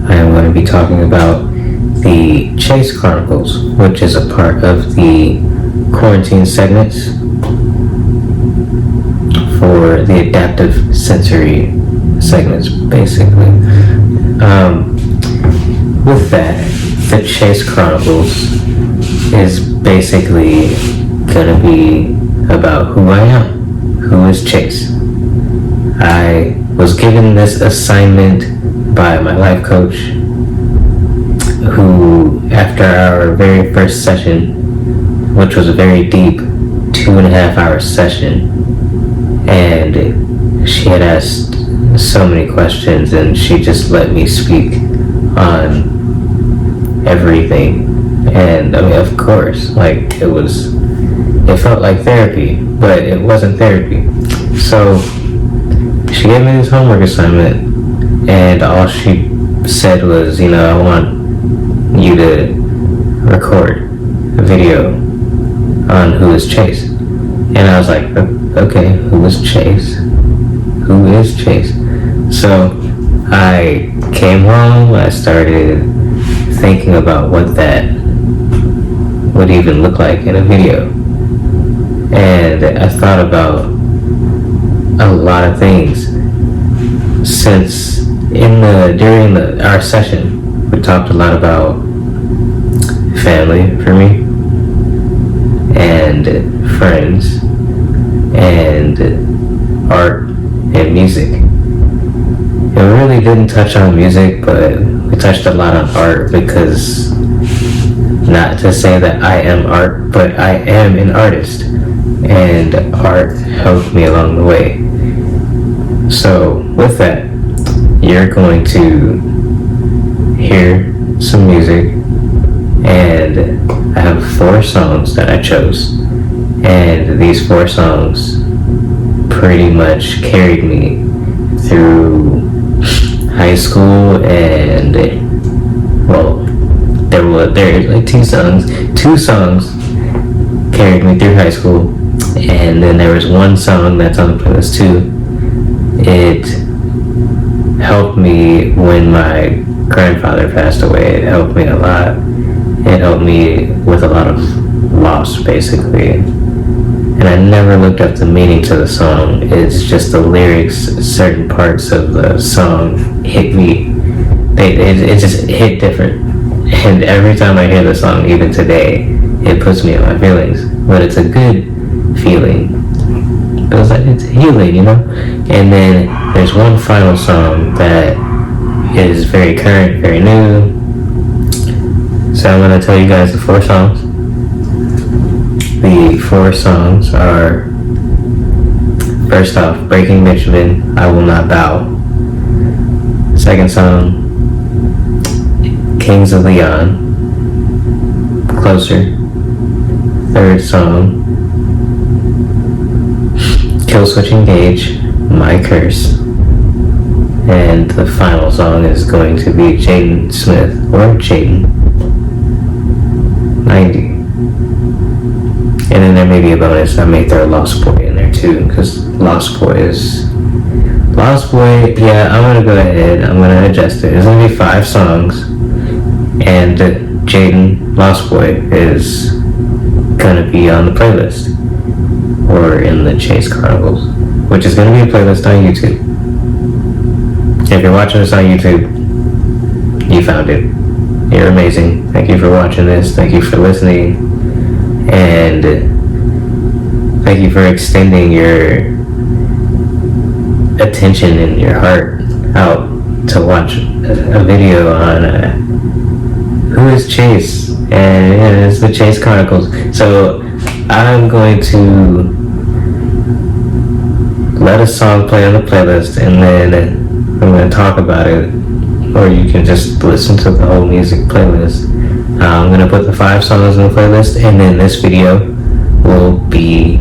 I am going to be talking about the Chase Chronicles, which is a part of the quarantine segments for the adaptive sensory segments, basically. With that, the Chase Chronicles is basically gonna be about who I am, who is Chase. I was given this assignment by my life coach, who, after our very first session, which was a very deep 2.5-hour session, and she had asked so many questions, and she just let me speak on everything. And I mean, of course, like, it felt like therapy, but it wasn't therapy. So she gave me this homework assignment, and all she said was, I want you to record a video on who is Chase. And I was like, okay, who is Chase? Who is Chase? So I came home, I started thinking about what that would even look like in a video. And I thought about a lot of things. Since during our session, we talked a lot about family for me, and friends, and art and music. It really didn't touch on music, but we touched a lot on art, because not to say that I am art, but I am an artist, and art helped me along the way. So with that, you're going to hear some music, and I have 4 songs that I chose, and these 4 songs pretty much carried me through high school, and there's like 2 songs carried me through high school, and then there was 1 song that's on the playlist too. It helped me when my grandfather passed away. It helped me a lot. It helped me with a lot of loss, basically. And I never looked up the meaning to the song. It's just the lyrics, certain parts of the song hit me. It just hit different. And every time I hear the song, even today, it puts me in my feelings. But it's a good feeling. It's healing, And then there's one final song that is very current, very new. So I'm going to tell you guys the 4 songs. The 4 songs are, first off, Breaking Benjamin, I Will Not Bow. Second song, Kings of Leon, Closer. Third song, Killswitch Engage, My Curse. And the final song is going to be Jaden Smith, or Jaden 90. And then there may be a bonus. I may throw Lost Boy in there too, because Lost Boy, yeah, I'm going to go ahead. I'm going to adjust it. There's going to be 5 songs, and Jaden Lost Boy is going to be on the playlist, or in the Chase Chronicles, which is going to be a playlist on YouTube. If you're watching this on YouTube, you found it. You're amazing. Thank you for watching this. Thank you for listening. And thank you for extending your attention and your heart out to watch a video on who is Chase. And it's the Chase Chronicles. So I'm going to let a song play on the playlist, and then I'm going to talk about it, or you can just listen to the whole music playlist. I'm going to put the 5 songs in the playlist, and then this video will be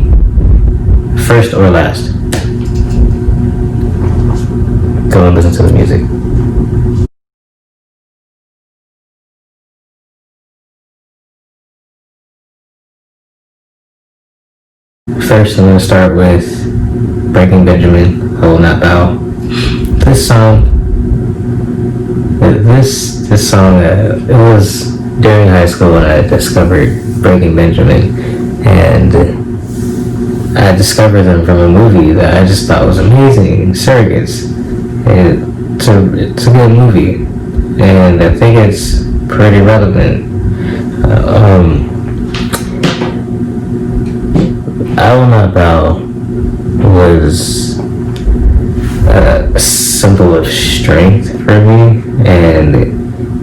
first or last. Go and listen to the music. First, I'm going to start with Breaking Benjamin, I Will Not Bow. This song, this song, it was during high school when I discovered Breaking Benjamin, and I discovered them from a movie that I just thought was amazing, Surrogates. It's a good movie, and I think it's pretty relevant. I Will Not Bow was a symbol of strength for me, and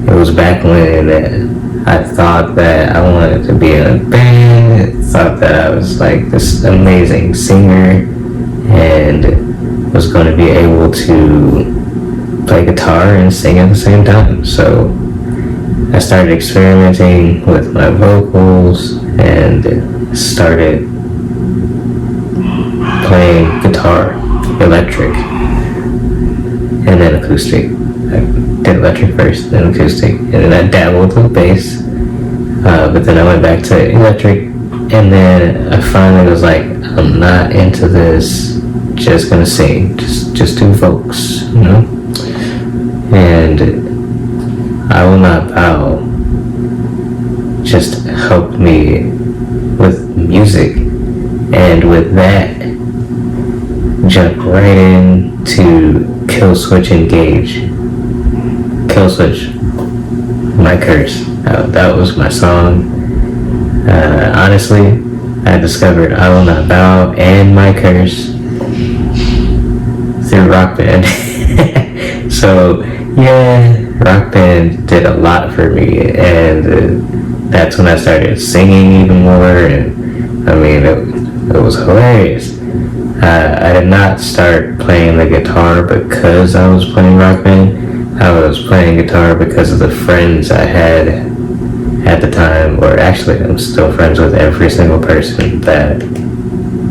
it was back when I thought that I wanted to be in a band, thought that I was like this amazing singer and was going to be able to play guitar and sing at the same time. So I started experimenting with my vocals and started playing guitar, electric, and then acoustic. I did electric first, then acoustic, and then I dabbled with bass, but then I went back to electric, and then I finally was like, I'm not into this, just gonna sing, just do vocals, you know? And I Will Not Bow just helped me with music, and with that, jump right into Kill Switch Engage. Kill Switch, my curse. That was my song. Honestly, I discovered I Will Not Bow and my curse through Rock Band. So yeah, Rock Band did a lot for me, and that's when I started singing even more, and I mean, it was hilarious. I did not start playing the guitar because I was playing Rock Band. I was playing guitar because of the friends I had at the time, or actually I'm still friends with every single person that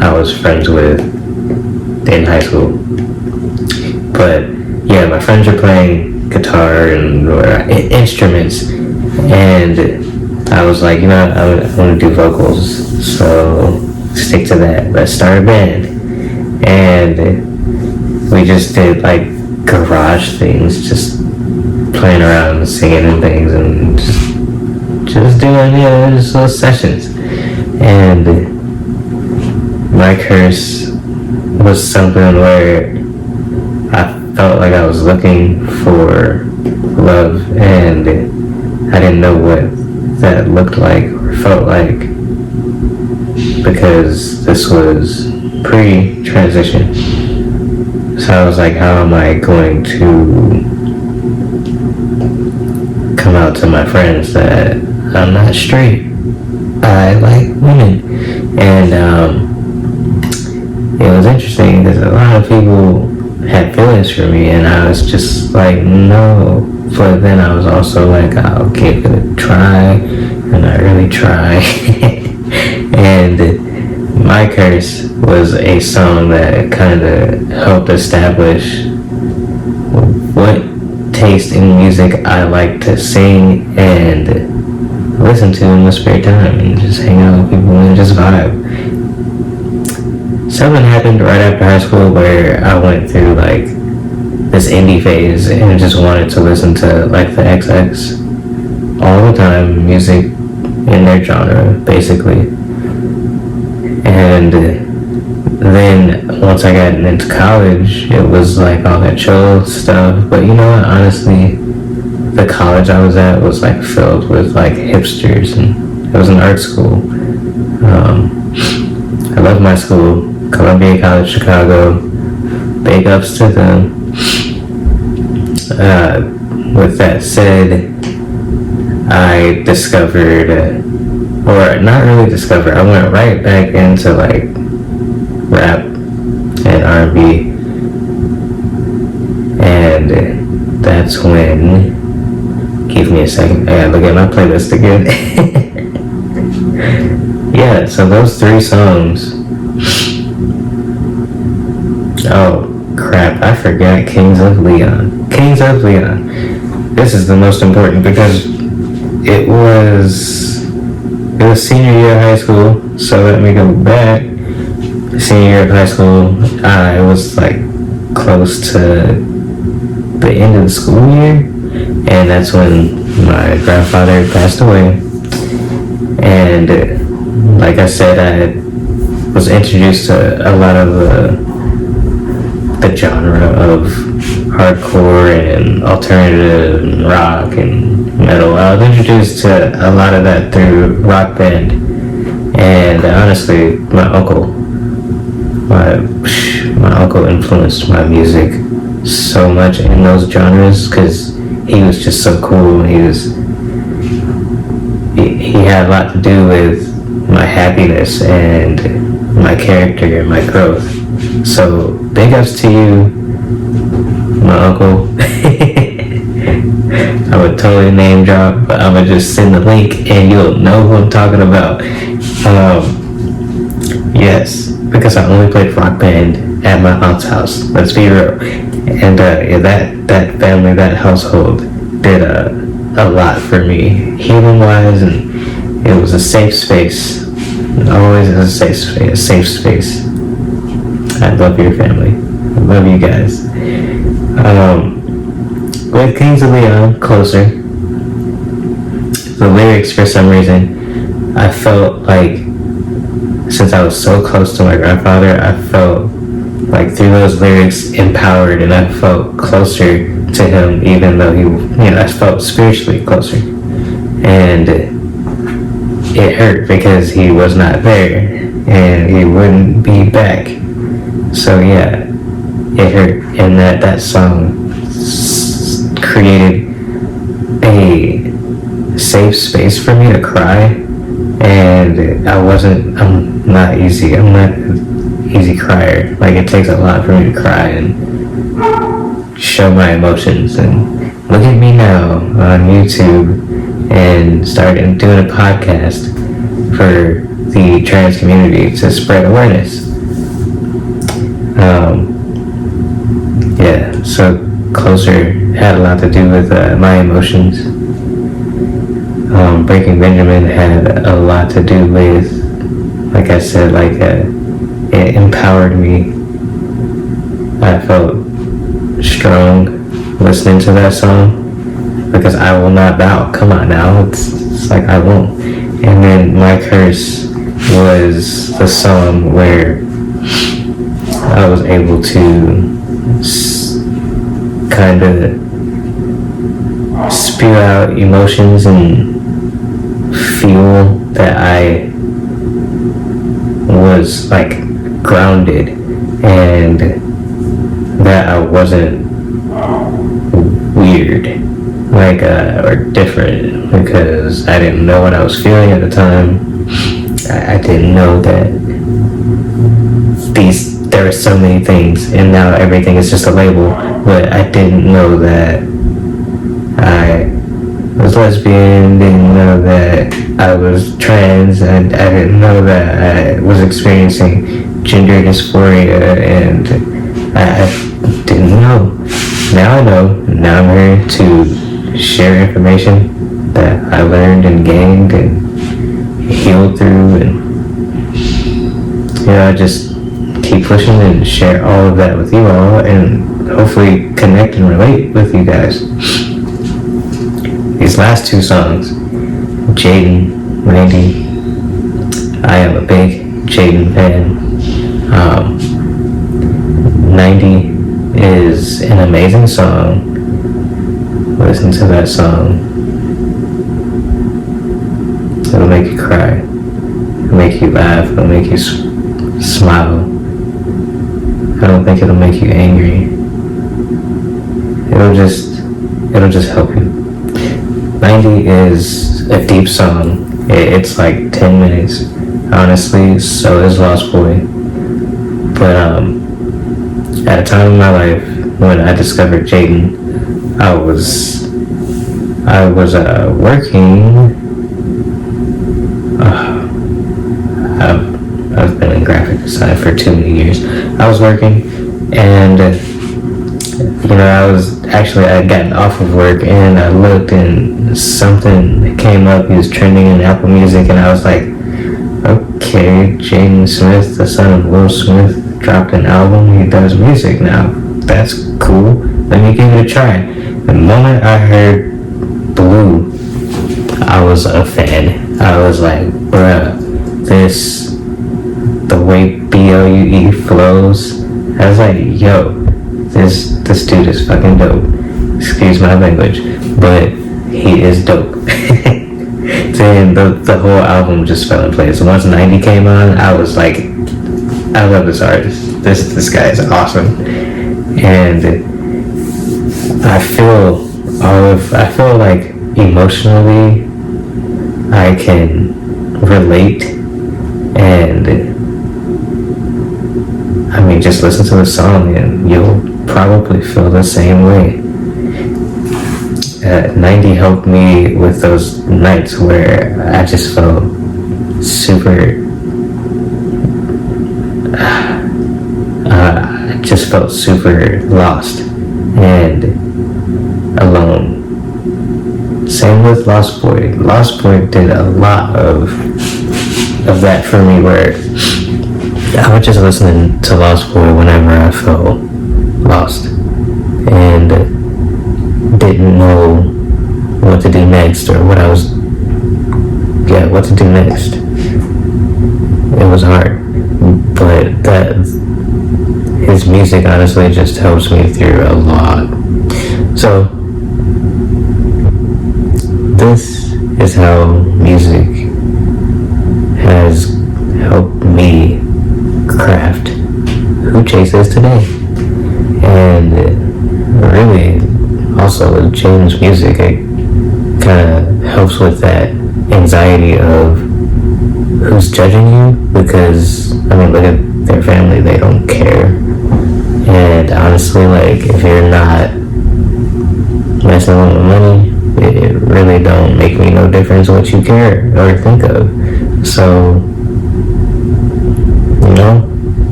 I was friends with in high school. But yeah, my friends are playing guitar and instruments, and I was like, you know, I want to do vocals, so stick to that. Let's start a band. And we just did like garage things, just playing around and singing and things, and just doing, just little sessions. And my curse was something where I felt like I was looking for love, and I didn't know what that looked like or felt like, because this was pre-transition. So I was like, how am I going to come out to my friends that I'm not straight, I like women? And it was interesting because a lot of people had feelings for me, and I was just like, no. But then I was also like, I'll give it a try, and I really try. And My Curse was a song that kind of helped establish what taste in music I like to sing and listen to in my spare time, and just hang out with people and just vibe. Something happened right after high school where I went through like this indie phase and just wanted to listen to like the XX all the time, music in their genre basically. And then once I got into college, it was like all that chill stuff. But you know what, honestly, the college I was at was like filled with like hipsters, and it was an art school. I love my school, Columbia College Chicago. Big ups to them. With that said, I discovered, or not really discovered, I went right back into like rap and R&B, and that's when, give me a second, I gotta look at my playlist again. Yeah, so those three songs. Oh crap, I forgot Kings of Leon. Kings of Leon. This is the most important because it was senior year of high school, so let me go back. Senior year of high school, I was like close to the end of the school year, and that's when my grandfather passed away. And like I said, I was introduced to a lot of the genre of hardcore and alternative and rock and metal. I was introduced to a lot of that through Rock Band, and honestly, my uncle influenced my music so much in those genres because he was just so cool. He had a lot to do with my happiness and my character and my growth. So big ups to you, my uncle. I would totally name drop, but I'm gonna just send the link and you'll know who I'm talking about. Yes, because I only played Rock Band at my aunt's house. Let's be real. And that family, that household did a lot for me, healing wise, and it was a safe space. Always is a safe space. I love your family. I love you guys. With Kings of Leon, Closer, the lyrics, for some reason, I felt like, since I was so close to my grandfather, I felt like through those lyrics empowered, and I felt closer to him, even though I felt spiritually closer. And it hurt because he was not there and he wouldn't be back. So yeah, it hurt. And that song created a safe space for me to cry. And I'm not an easy crier. Like, it takes a lot for me to cry and show my emotions. And look at me now on YouTube and started doing a podcast for the trans community to spread awareness. So Closer had a lot to do with my emotions. Breaking Benjamin had a lot to do with, like I said, it empowered me. I felt strong listening to that song because I will not bow. Come on now, it's like I won't. And then My Curse was the song where I was able to kind of spew out emotions and feel that I was like grounded and that I wasn't weird, or different, because I didn't know what I was feeling at the time. I didn't know that there were so many things, and now everything is just a label. But I didn't know that I was lesbian, didn't know that I was trans, and I didn't know that I was experiencing gender dysphoria, and I didn't know. Now I know. Now I'm here to share information that I learned and gained and healed through, and I just keep pushing and share all of that with you all, and hopefully connect and relate with you guys. These last two songs, Jaden, 90, I am a big Jaden fan. 90 is an amazing song. Listen to that song. It'll make you cry. It'll make you laugh. It'll make you smile. I don't think it'll make you angry. It'll just help you. 90 is a deep song. It's like 10 minutes. Honestly, so is Lost Boy. But at a time in my life when I discovered Jaden, I was working. I've been in graphic design for too many years. I was working, and I had gotten off of work, and I looked, and something came up. He was trending in Apple Music, and I was like, okay, Jaden Smith, the son of Will Smith, dropped an album. He does music now. That's cool. Let me give it a try. The moment I heard Blue, I was a fan. I was like, bruh, the way BLUE flows, I was like, yo, this dude is fucking dope. Excuse my language, but he is dope. Then the whole album just fell in place. Once 90 came on, I was like, I love this artist. This guy is awesome. And I feel like emotionally I can relate, and I mean, just listen to the song and you'll probably feel the same way. 90 helped me with those nights where I just felt super lost and alone. Same with Lost Boy. Lost Boy did a lot of that for me, where I was just listening to Lost Boy whenever I felt lost and didn't know what to do next, or what to do next. It was hard, but his music honestly just helps me through a lot. So this is how music has helped me craft who Chase is today. And really, also with James' music, it kind of helps with that anxiety of who's judging you, because I mean, look at their family, they don't care. And honestly, like, if you're not messing with the money, it really don't make me no difference what you care or think of. So, you know,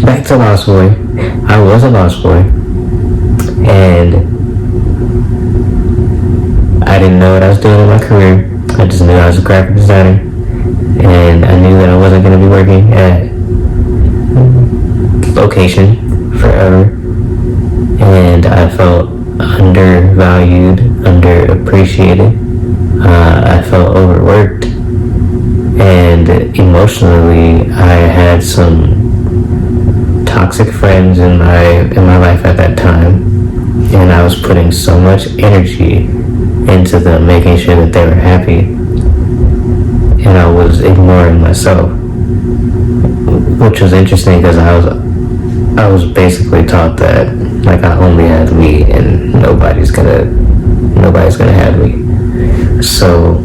back to Lost Boy. I was a Lost Boy, and I didn't know what I was doing in my career. I just knew I was a graphic designer, and I knew that I wasn't going to be working at location forever, and I felt undervalued, underappreciated. I felt overworked, and emotionally I had some toxic friends in my life at that time, and I was putting so much energy into them, making sure that they were happy, and I was ignoring myself, which was interesting because I was basically taught that, like, I only have me and nobody's gonna have me. So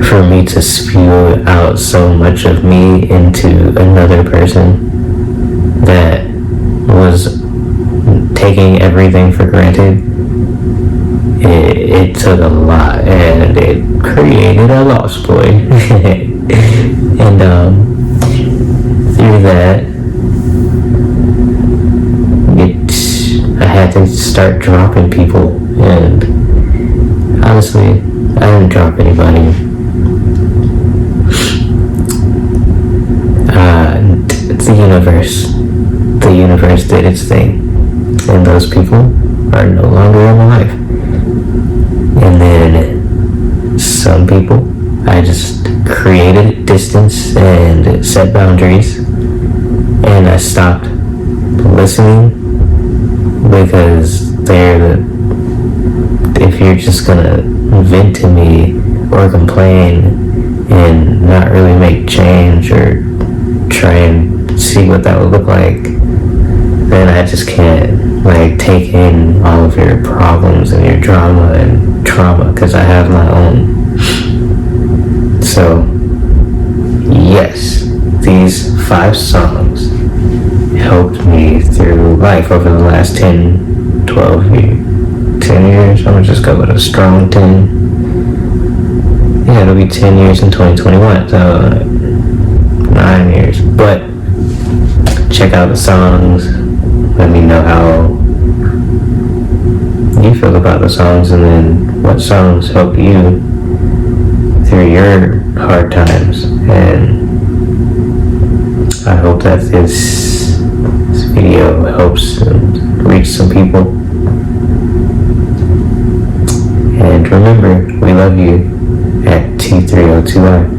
for me to spew out so much of me into another person that was taking everything for granted, it took a lot, and it created a Lost Boy. And through that, I had to start dropping people, and honestly, I didn't drop anybody. The universe did its thing, and those people are no longer in my life. And then some people, I just created distance and set boundaries, and I stopped listening, because if you're just gonna vent to me or complain and not really make change or try and see what that would look like, then I just can't, like, take in all of your problems and your drama and trauma, because I have my own. So yes, these 5 songs helped me through life over the last 10 years. I'm gonna just go with a strong 10. Yeah, it'll be 10 years in 2021, so 9 years. But check out the songs, let me know how you feel about the songs, and then what songs help you through your hard times. And I hope that this video helps reach some people. And remember, we love you at T302I.